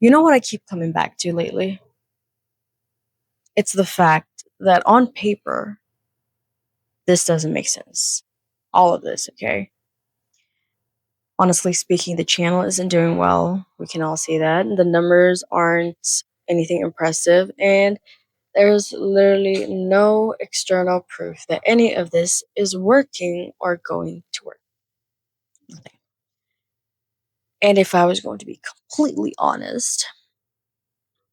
You know what I keep coming back to lately? It's the fact that on paper, this doesn't make sense. All of this, okay? Honestly speaking, the channel isn't doing well. We can all see that. The numbers aren't anything impressive, and there's literally no external proof that any of this is working or going to work. Nothing. And if I was going to be completely honest,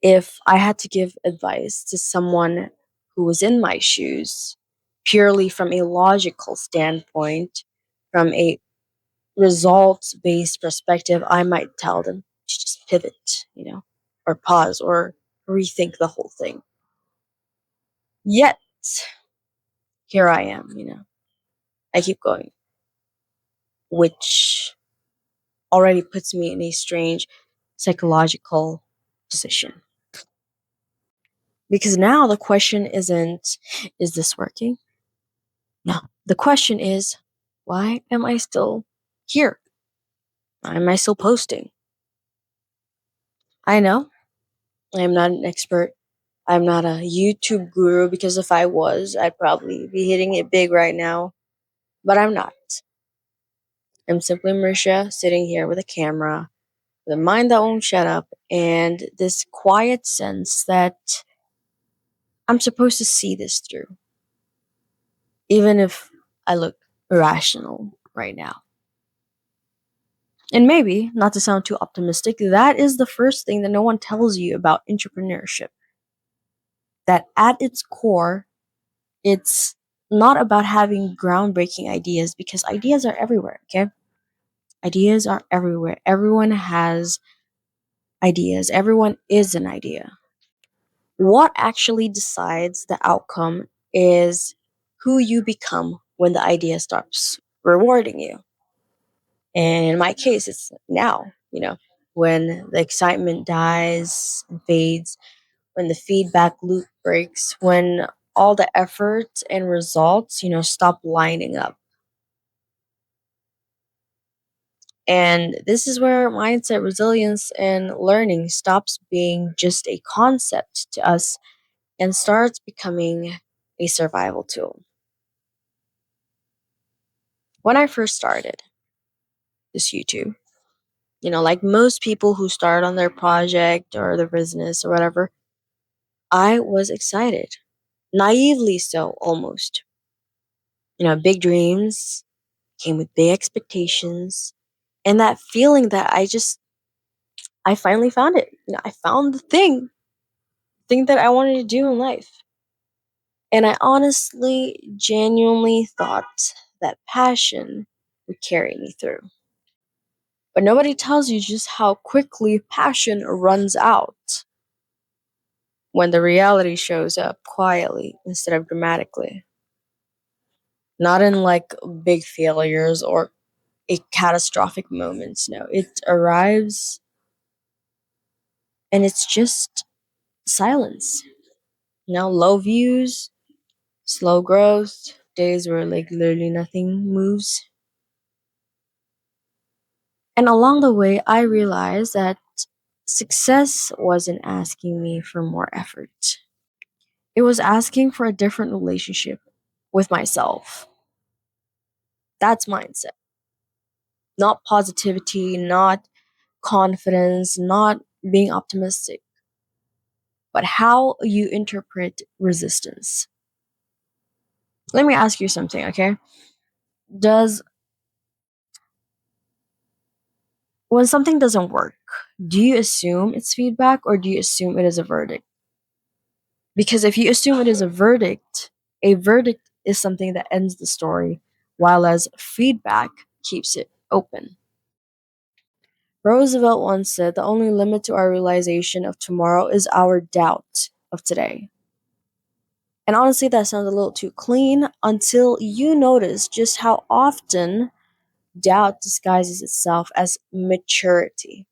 if I had to give advice to someone who was in my shoes, purely from a logical standpoint, from a results based perspective, I might tell them to just pivot, or pause or rethink the whole thing. Yet, here I am, I keep going, which already puts me in a strange psychological position. Because now the question isn't, is this working? No. The question is, why am I still here? Why am I still posting? I know I'm not an expert. I'm not a YouTube guru because if I was, I'd probably be hitting it big right now. But I'm not. I'm simply Marisha sitting here with a camera, with a mind that won't shut up, and this quiet sense that I'm supposed to see this through, even if I look irrational right now. And maybe, not to sound too optimistic, that is the first thing that no one tells you about entrepreneurship. That at its core, it's not about having groundbreaking ideas because ideas are everywhere, okay? Ideas are everywhere. Everyone has ideas, everyone is an idea. What actually decides the outcome is who you become when the idea stops rewarding you. And in my case, it's now, when the excitement dies and fades, when the feedback loop breaks, when all the effort and results, stop lining up. And this is where mindset, resilience, and learning stops being just a concept to us and starts becoming a survival tool. When I first started this YouTube, like most people who start on their project or their business or whatever, I was excited, naively so almost. Big dreams came with big expectations, and that feeling that I finally found it. I found the thing that I wanted to do in life. And I honestly, genuinely thought that passion would carry me through. But nobody tells you just how quickly passion runs out when the reality shows up quietly instead of dramatically. Not in like big failures or a catastrophic moments. No, it arrives and it's just silence. Low views, slow growth, days where like literally nothing moves. And along the way, I realized that success wasn't asking me for more effort. It was asking for a different relationship with myself. That's mindset. Not positivity, not confidence, not being optimistic, but how you interpret resistance. Let me ask you something, okay? Does When something doesn't work, do you assume it's feedback or do you assume it is a verdict? Because if you assume it is a verdict is something that ends the story, while as feedback keeps it open. Roosevelt once said the only limit to our realization of tomorrow is our doubt of today. And honestly, that sounds a little too clean until you notice just how often doubt disguises itself as maturity.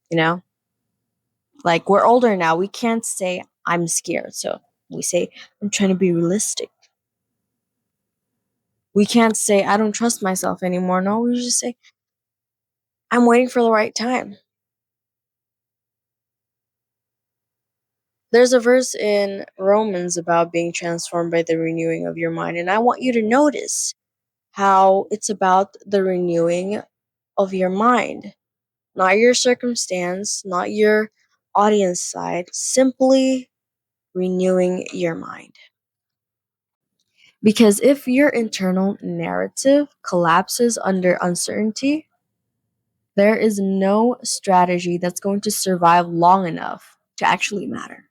You know? Like, we're older now. We can't say, I'm scared. So we say, I'm trying to be realistic. We can't say, I don't trust myself anymore. No, we just say, I'm waiting for the right time. There's a verse in Romans about being transformed by the renewing of your mind, and I want you to notice how it's about the renewing of your mind, not your circumstance, not your audience side, simply renewing your mind. Because if your internal narrative collapses under uncertainty, there is no strategy that's going to survive long enough to actually matter.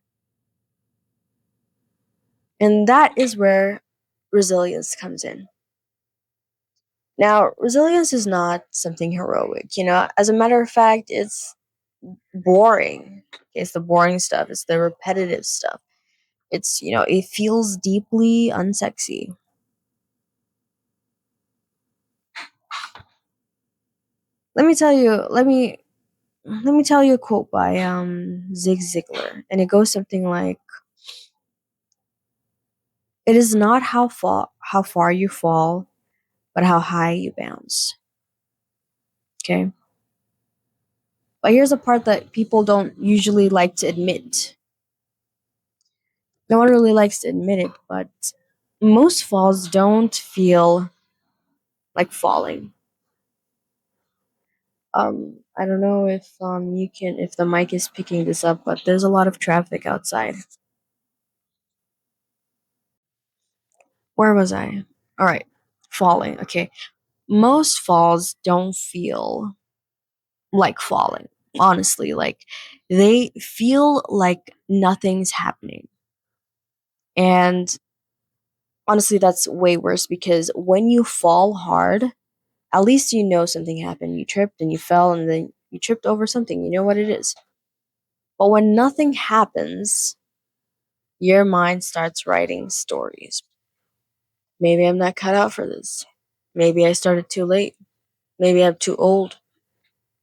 And that is where resilience comes in. Now, resilience is not something heroic. As a matter of fact, it's boring. It's the boring stuff, it's the repetitive stuff. It feels deeply unsexy. Let me tell you a quote by Zig Ziglar, and it goes something like, "It is not how far you fall, but how high you bounce." Okay, but here's a part that people don't usually like to admit. No one really likes to admit it, but most falls don't feel like falling. I don't know if the mic is picking this up, but there's a lot of traffic outside. Where was I? All right, falling. Okay, most falls don't feel like falling. Honestly, like they feel like nothing's happening. And honestly, that's way worse because when you fall hard, at least you know something happened. You tripped and you fell and then you tripped over something. You know what it is. But when nothing happens, your mind starts writing stories. Maybe I'm not cut out for this. Maybe I started too late. Maybe I'm too old.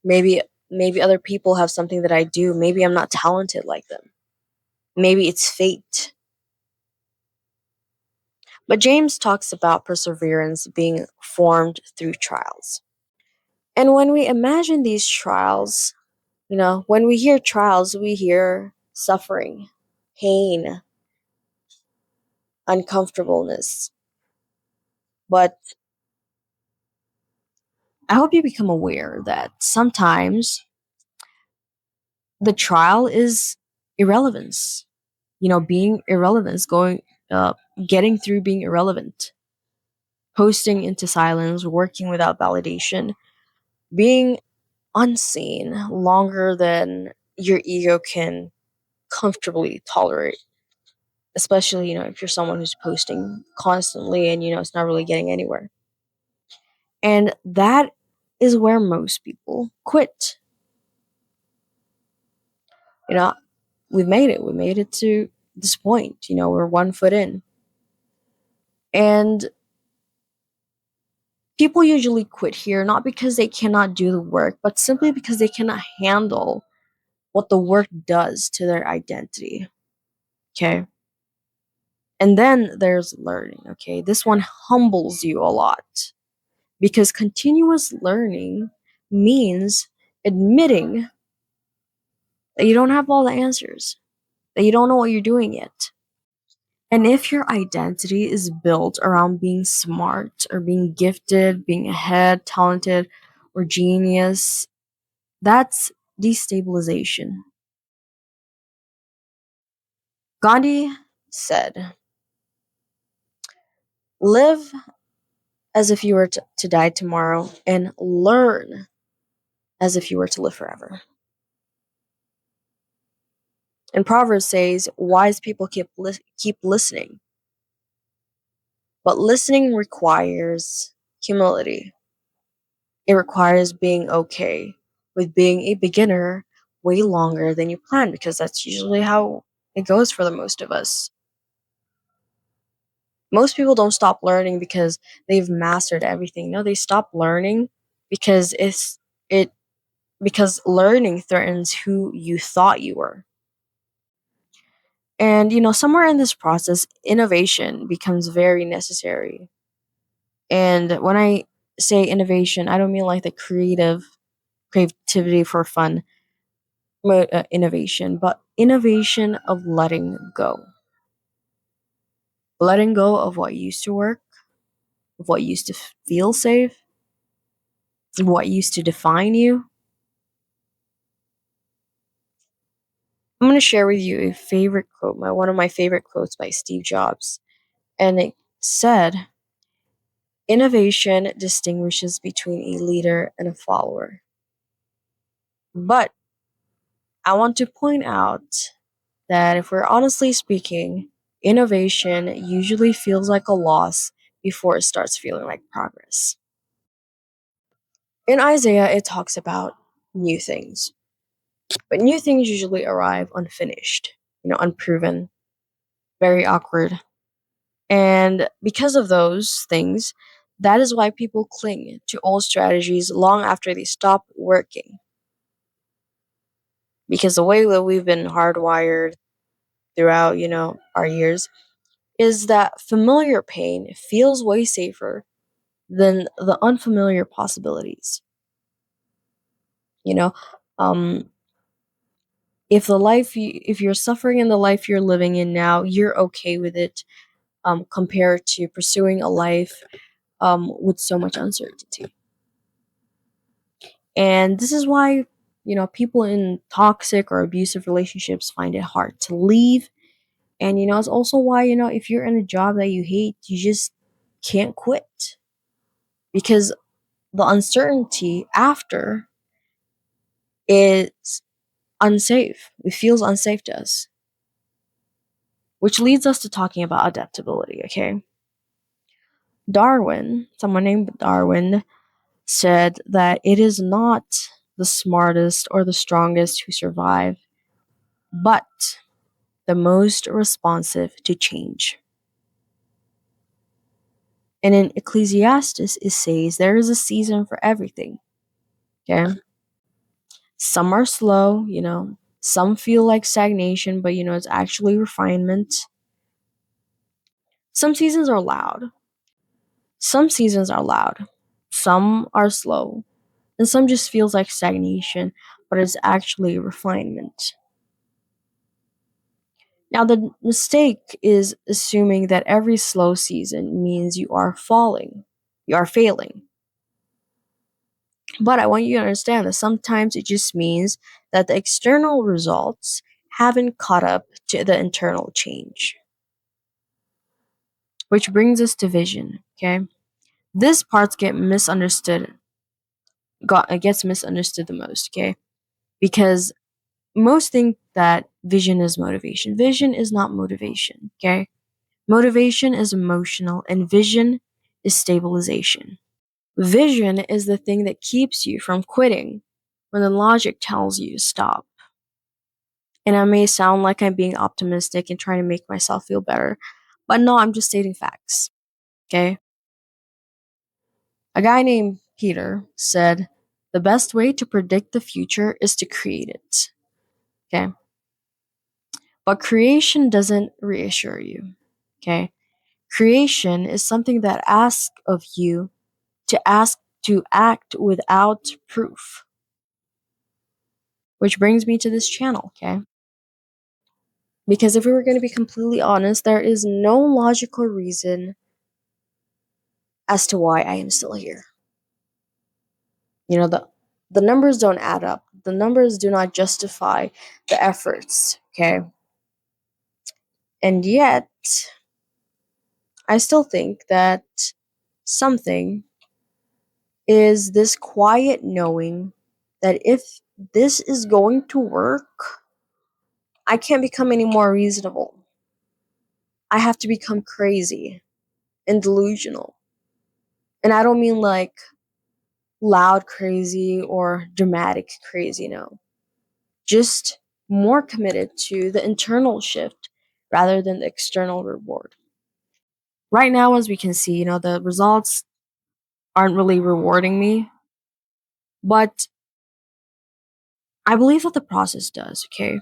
Maybe other people have something that I do. Maybe I'm not talented like them. Maybe it's fate. But James talks about perseverance being formed through trials. And when we imagine these trials, when we hear trials, we hear suffering, pain, uncomfortableness. But I hope you become aware that sometimes the trial is irrelevance. Being irrelevance, uh, getting through being irrelevant, posting into silence, working without validation, being unseen longer than your ego can comfortably tolerate. Especially, if you're someone who's posting constantly and it's not really getting anywhere. And that is where most people quit. You know, we've made it. We made it to this point. We're 1 foot in. And people usually quit here not because they cannot do the work, but simply because they cannot handle what the work does to their identity. Okay. And then there's learning. Okay. This one humbles you a lot because continuous learning means admitting that you don't have all the answers, that you don't know what you're doing yet. And if your identity is built around being smart or being gifted, being ahead, talented, or genius, that's destabilization. Gandhi said, "Live as if you were to die tomorrow and learn as if you were to live forever." And Proverbs says, "Wise people keep listening." But listening requires humility. It requires being okay with being a beginner way longer than you plan because that's usually how it goes for the most of us. Most people don't stop learning because they've mastered everything. No, they stop learning because it because learning threatens who you thought you were. And somewhere in this process, innovation becomes very necessary. And when I say innovation, I don't mean like the creativity for fun, innovation, but innovation of letting go of what used to work, of what used to feel safe, of what used to define you. I'm going to share with you a favorite quote, one of my favorite quotes by Steve Jobs. And it said, innovation distinguishes between a leader and a follower. But I want to point out that if we're honestly speaking, innovation usually feels like a loss before it starts feeling like progress. In Isaiah, it talks about new things, but new things usually arrive unfinished, unproven, very awkward. And because of those things, that is why people cling to old strategies long after they stop working. Because the way that we've been hardwired throughout, our years is that familiar pain feels way safer than the unfamiliar possibilities. You know, um, if you're suffering in the life you're living in now, you're okay with it, compared to pursuing a life with so much uncertainty. And this is why, people in toxic or abusive relationships find it hard to leave. And, it's also why, if you're in a job that you hate, you just can't quit because the uncertainty after is unsafe. It feels unsafe to us, which leads us to talking about adaptability, okay? Someone named Darwin, said that it is not the smartest or the strongest who survive, but the most responsive to change. And in Ecclesiastes, it says there is a season for everything. Okay? Some are slow, some feel like stagnation, but it's actually refinement. Some seasons are loud. Some seasons are loud. Some are slow. And some just feels like stagnation, but it's actually refinement. Now, the mistake is assuming that every slow season means you are failing. But I want you to understand that sometimes it just means that the external results haven't caught up to the internal change. Which brings us to vision, okay? This part gets misunderstood the most, okay? Because most think that vision is motivation. Vision is not motivation, okay? Motivation is emotional, and vision is stabilization. Vision is the thing that keeps you from quitting when the logic tells you to stop. And I may sound like I'm being optimistic and trying to make myself feel better, but no, I'm just stating facts. Okay? A guy named Peter said, the best way to predict the future is to create it. Okay? But creation doesn't reassure you. Okay? Creation is something that asks of you to act without proof. Which brings me to this channel, okay? Because if we were going to be completely honest, there is no logical reason as to why I am still here. The numbers don't add up. The numbers do not justify the efforts, okay? And yet, I still think that something is this quiet knowing that if this is going to work, I can't become any more reasonable. I have to become crazy and delusional. And I don't mean like loud crazy or dramatic crazy, no. Just more committed to the internal shift rather than the external reward. Right now, as we can see, the results aren't really rewarding me, but I believe that the process does, okay?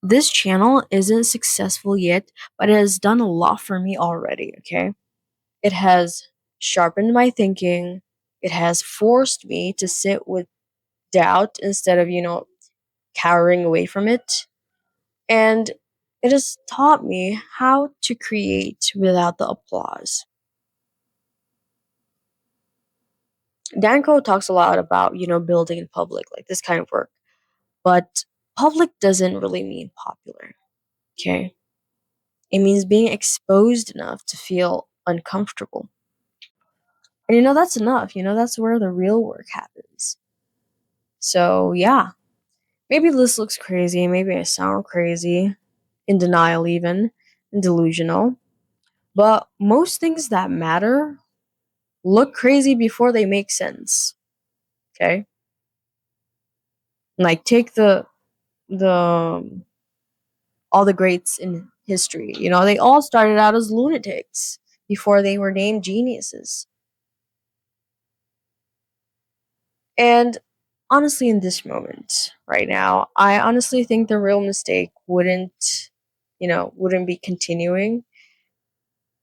This channel isn't successful yet, but it has done a lot for me already, okay? It has sharpened my thinking. It has forced me to sit with doubt instead of, cowering away from it. And it has taught me how to create without the applause. Danko talks a lot about, building in public, like this kind of work. But public doesn't really mean popular, okay? It means being exposed enough to feel uncomfortable. And that's enough. That's where the real work happens. So, yeah, maybe this looks crazy. Maybe I sound crazy, in denial, even, and delusional. But most things that matter look crazy before they make sense. Okay? Like, take the all the greats in history. They all started out as lunatics before they were named geniuses. And honestly, in this moment right now, I honestly think the real mistake wouldn't be continuing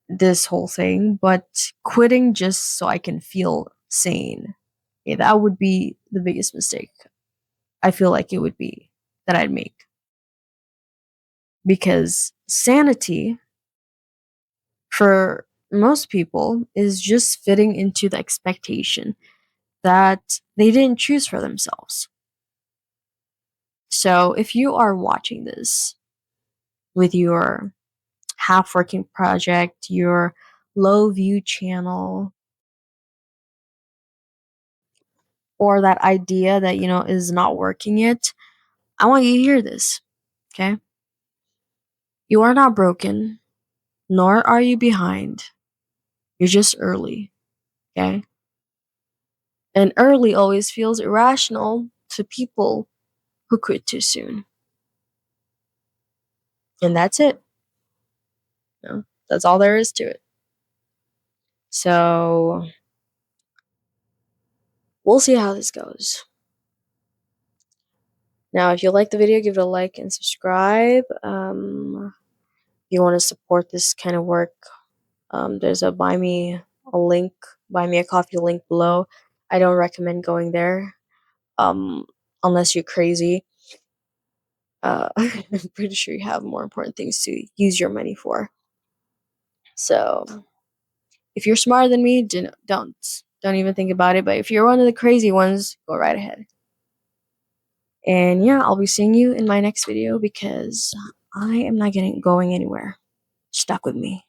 this whole thing, but quitting just so I can feel sane. Yeah, that would be the biggest mistake. I feel like it would be that I'd make. Because sanity for most people is just fitting into the expectation that they didn't choose for themselves. So if you are watching this with your half working project, your low view channel, or that idea that, is not working yet, I want you to hear this, okay? You are not broken, nor are you behind. You're just early, okay? And early always feels irrational to people who quit too soon. And that's it. That's all there is to it. So we'll see how this goes. Now, if you like the video, give it a like and subscribe. If you want to support this kind of work, there's a buy me a coffee link below. I don't recommend going there, unless you're crazy. I'm pretty sure you have more important things to use your money for. So, if you're smarter than me, don't even think about it. But if you're one of the crazy ones, go right ahead. And yeah, I'll be seeing you in my next video because I am not going anywhere. Stuck with me.